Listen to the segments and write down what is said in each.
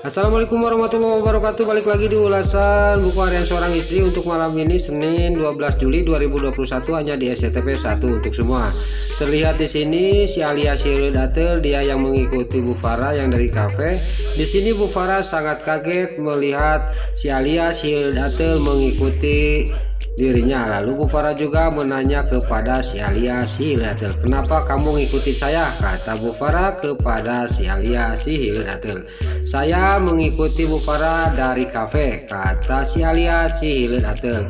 Assalamualaikum warahmatullahi wabarakatuh. Balik lagi di ulasan buku harian seorang istri untuk malam ini Senin 12 Juli 2021 hanya di SCTV 1 untuk semua. Terlihat di sini si Alia Datel, dia yang mengikuti Bu Farah yang dari kafe. Di sini Bu Farah sangat kaget melihat si Alia Datel mengikuti dirinya. Lalu Bu Farah juga menanya kepada si Alia Datel, "Kenapa kamu ngikutin saya?" Kata Bu Farah kepada si Alia Datel, "Saya mengikuti Bu Farah dari kafe," kata si Alia Datel.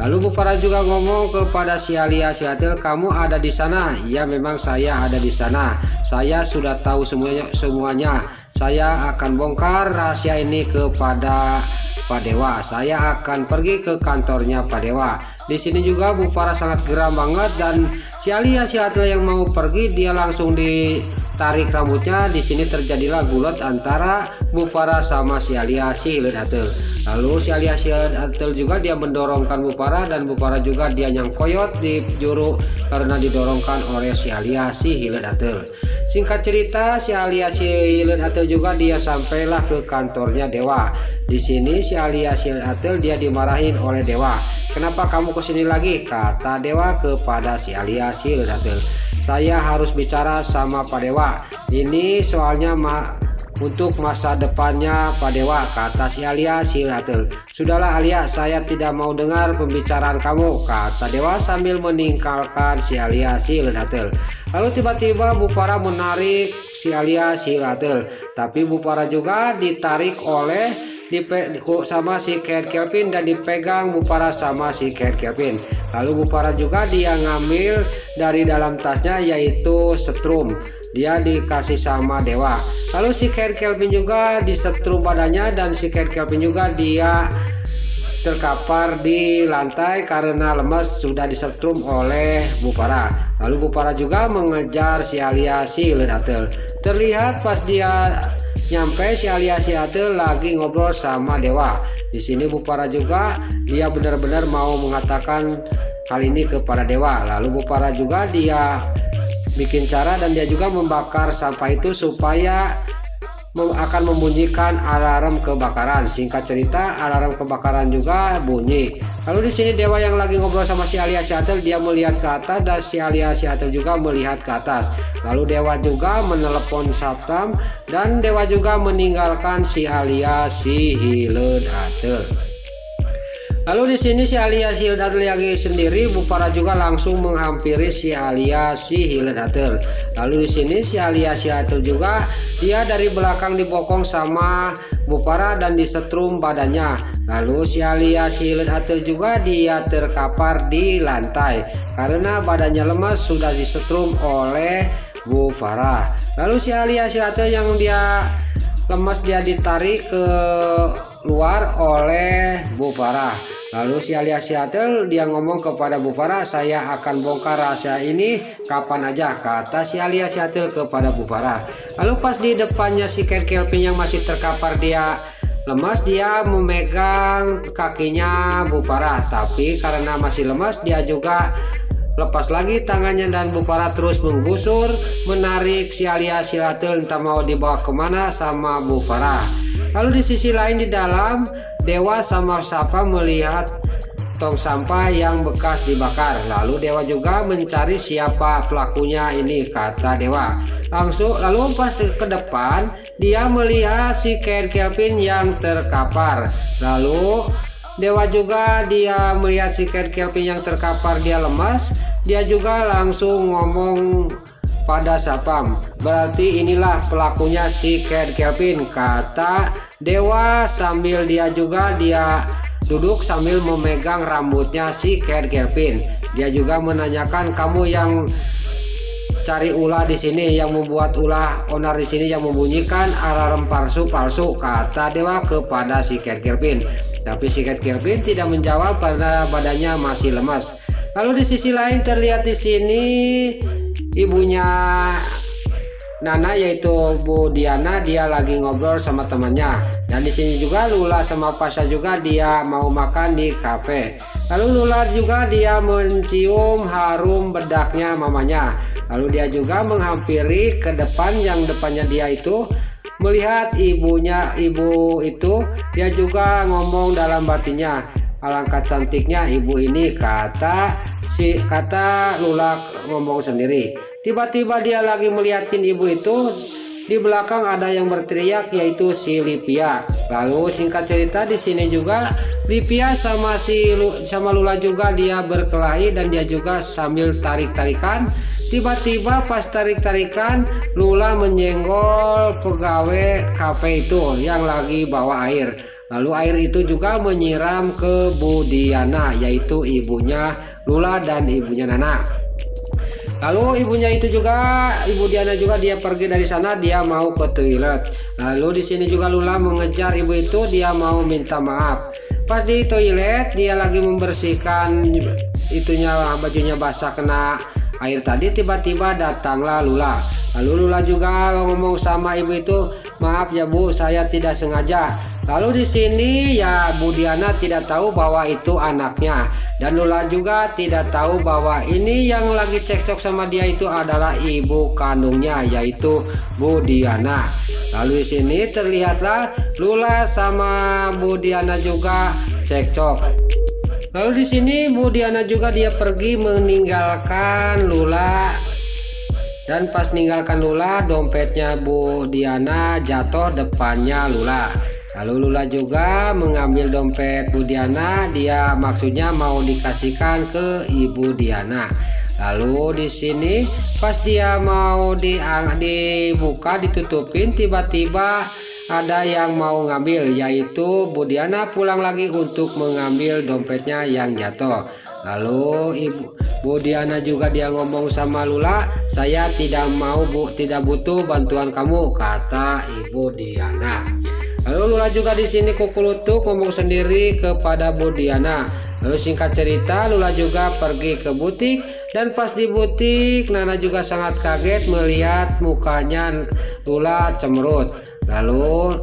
Lalu Bu Farah juga ngomong kepada si Alia Datel, "Kamu ada di sana?" "Ya, memang saya ada di sana. Saya sudah tahu semuanya. Saya akan bongkar rahasia ini kepada Pak Dewa. Saya akan pergi ke kantornya Pak Dewa." Di sini juga Bu Farah sangat geram banget, dan si Alia Datel yang mau pergi dia langsung ditarik rambutnya. Di sini terjadilah gulat antara Bu Farah sama si Alia Datel. Lalu si Alia Datel juga dia mendorongkan Bu Farah, dan Bu Farah juga dia nyangkoyot di juru karena didorongkan oleh si Alia Datel. Singkat cerita, si Alia Datel juga dia sampailah ke kantornya Dewa. Di sini si Alia Datel dia dimarahin oleh Dewa. "Kenapa kamu kesini lagi?" kata Dewa kepada si Alia Datel. "Saya harus bicara sama Pak Dewa. Ini soalnya untuk masa depannya Pak Dewa," kata si Alia Datel. "Sudahlah Alia, saya tidak mau dengar pembicaraan kamu," kata Dewa sambil meninggalkan si Alia Datel. Lalu tiba-tiba Bu Farah menarik si Alia Datel, tapi Bu Farah juga ditarik sama si Cat Kelvin dan dipegang Bu Farah sama si Cat Kelvin. Lalu Bu Farah juga dia ngambil dari dalam tasnya yaitu setrum. Dia dikasih sama Dewa. Lalu si Cat Kelvin juga disetrum badannya, dan si Cat Kelvin juga dia terkapar di lantai karena lemas sudah disetrum oleh Bu Farah. Lalu Bu Farah juga mengejar si Alia Datel. Terlihat pas dia nyampe, si Alia Datel lagi ngobrol sama Dewa. Di sini Bu Farah juga dia benar-benar mau mengatakan hal ini kepada Dewa. Lalu Bu Farah juga dia bikin cara, dan dia juga membakar sampah itu supaya akan membunyikan alarm kebakaran. Singkat cerita, alarm kebakaran juga bunyi. Lalu di sini Dewa yang lagi ngobrol sama si Alia Datel dia melihat ke atas, dan si Alia Datel juga melihat ke atas. Lalu Dewa juga menelepon satpam, dan Dewa juga meninggalkan si Alia Datel. Lalu di sini si Alia Datel lagi sendiri, Bu Farah juga langsung menghampiri si Alia Datel. Lalu di sini si Alia Datel juga dia dari belakang dibokong sama Bu Farah dan disetrum badannya. Lalu si Alia Datel juga dia terkapar di lantai karena badannya lemas sudah disetrum oleh Bu Farah. Lalu si Alia Datel yang dia lemas dia ditarik ke luar oleh Bu Farah. Lalu si Alia Datel dia ngomong kepada Bu Farah, "Saya akan bongkar rahasia ini kapan aja," kata si Alia Datel kepada Bu Farah. Lalu pas di depannya si Cat Kelvin yang masih terkapar dia lemas, dia memegang kakinya Bu Farah, tapi karena masih lemas dia juga lepas lagi tangannya, dan Bu Farah terus menggusur menarik si Alia Datel entah mau dibawa kemana sama Bu Farah. Lalu di sisi lain di dalam, Dewa sama Safa melihat tong sampah yang bekas dibakar. Lalu Dewa juga mencari siapa pelakunya ini, kata Dewa. Lalu pas ke depan dia melihat si Cat Kelvin yang terkapar. Lalu Dewa juga dia melihat si Cat Kelvin yang terkapar dia lemas. Dia juga langsung ngomong pada Sapam, "Berarti inilah pelakunya si Cat Kelvin," kata Dewa sambil dia juga dia duduk sambil memegang rambutnya si Cat Kelvin. Dia juga menanyakan, "Kamu yang cari ulah di sini, yang membuat ulah onar di sini, yang membunyikan alarm palsu," kata Dewa kepada si Cat Kelvin. Tapi si Cat Kelvin tidak menjawab karena badannya masih lemas. Lalu di sisi lain terlihat di sini ibunya Nana yaitu Bu Diana dia lagi ngobrol sama temannya, dan di sini juga Lula sama Pasha juga dia mau makan di kafe. Lalu Lula juga dia mencium harum bedaknya mamanya. Lalu dia juga menghampiri ke depan, yang depannya dia itu melihat ibu itu, dia juga ngomong dalam batinnya, alangkah cantiknya ibu ini, kata Lula ngomong sendiri. Tiba-tiba dia lagi melihatin ibu itu. Di belakang ada yang berteriak, yaitu si Livia. Lalu singkat cerita di sini juga Livia sama Lula juga dia berkelahi dan dia juga sambil tarik-tarikan. Tiba-tiba pas tarik-tarikan Lula menyenggol pegawai kafe itu yang lagi bawa air. Lalu air itu juga menyiram ke Bu Diana, yaitu ibunya Lula dan ibunya Nana. Lalu Ibu Diana juga dia pergi dari sana, dia mau ke toilet. Lalu di sini juga Lula mengejar ibu itu, dia mau minta maaf. Pas di toilet dia lagi membersihkan bajunya basah kena air tadi, tiba-tiba datanglah Lula. Lalu Lula juga ngomong sama ibu itu, maaf ya Bu, saya tidak sengaja. Lalu di sini ya Bu Diana tidak tahu bahwa itu anaknya, dan Lula juga tidak tahu bahwa ini yang lagi cekcok sama dia itu adalah ibu kandungnya, yaitu Bu Diana. Lalu di sini terlihatlah Lula sama Bu Diana juga cekcok. Lalu di sini Bu Diana juga dia pergi meninggalkan Lula, dan pas meninggalkan Lula dompetnya Bu Diana jatuh depannya Lula. Lalu Lula juga mengambil dompet Bu Diana, dia maksudnya mau dikasihkan ke Ibu Diana. Lalu di sini pas dia mau dibuka ditutupin, tiba-tiba ada yang mau ngambil, yaitu Bu Diana pulang lagi untuk mengambil dompetnya yang jatuh. Lalu Bu Diana juga dia ngomong sama Lula, saya tidak mau Bu, tidak butuh bantuan kamu, kata Ibu Diana. Lalu Lula juga di sini kukurutuk ngomong sendiri kepada Bu Diana. Lalu singkat cerita Lula juga pergi ke butik, dan pas di butik Nana juga sangat kaget melihat mukanya Lula cemberut. Lalu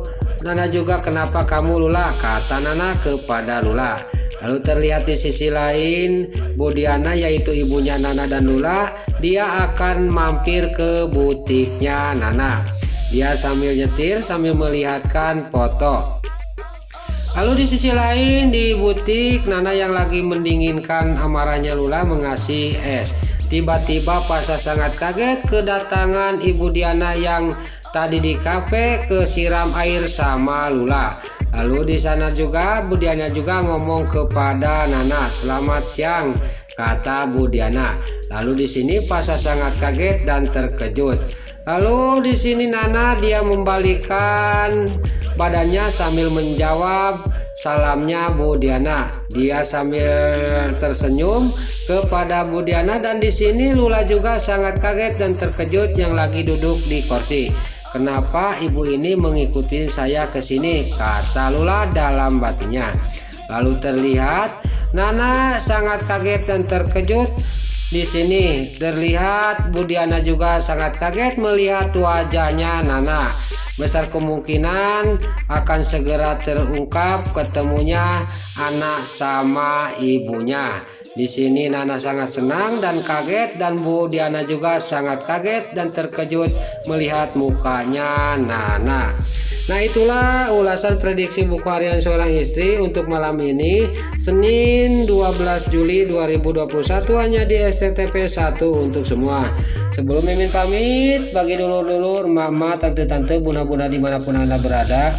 Nana juga, kenapa kamu Lula, kata Nana kepada Lula. Lalu terlihat di sisi lain Bu Diana, yaitu ibunya Nana dan Lula, dia akan mampir ke butiknya Nana. Dia sambil nyetir sambil melihatkan foto. Lalu di sisi lain di butik Nana yang lagi mendinginkan amarahnya Lula mengasih es. Tiba-tiba Pasha sangat kaget kedatangan Ibu Diana yang tadi di kafe kesiram air sama Lula. Lalu di sana juga Bu Diana juga ngomong kepada Nana, selamat siang, kata Bu Diana. Lalu di sini Pasha sangat kaget dan terkejut. Lalu di sini Nana dia membalikkan badannya sambil menjawab salamnya Bu Diana. Dia sambil tersenyum kepada Bu Diana, dan di sini Lula juga sangat kaget dan terkejut yang lagi duduk di kursi. Kenapa ibu ini mengikuti saya ke sini, kata Lula dalam batinnya. Lalu terlihat Nana sangat kaget dan terkejut. Di sini terlihat Bu Diana juga sangat kaget melihat wajahnya Nana. Besar kemungkinan akan segera terungkap ketemunya anak sama ibunya. Di sini Nana sangat senang dan kaget, dan Bu Diana juga sangat kaget dan terkejut melihat mukanya Nana. Nah, itulah ulasan prediksi buku harian seorang istri untuk malam ini, Senin 12 Juli 2021, hanya di SCTV 1 untuk semua. Sebelum Mimin pamit, bagi dulur-dulur, mama, tante-tante, bunda-bunda dimanapun Anda berada,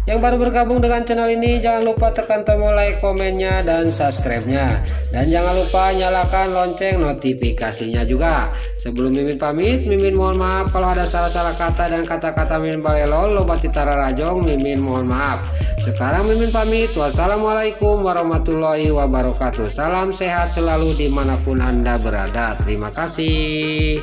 yang baru bergabung dengan channel ini, jangan lupa tekan tombol like, komennya, dan subscribe-nya. Dan jangan lupa nyalakan lonceng notifikasinya juga. Sebelum Mimin pamit, Mimin mohon maaf kalau ada salah-salah kata dan kata-kata Mimin balelol, lobat titara rajong, Mimin mohon maaf. Sekarang Mimin pamit, wassalamualaikum warahmatullahi wabarakatuh. Salam sehat selalu dimanapun Anda berada. Terima kasih.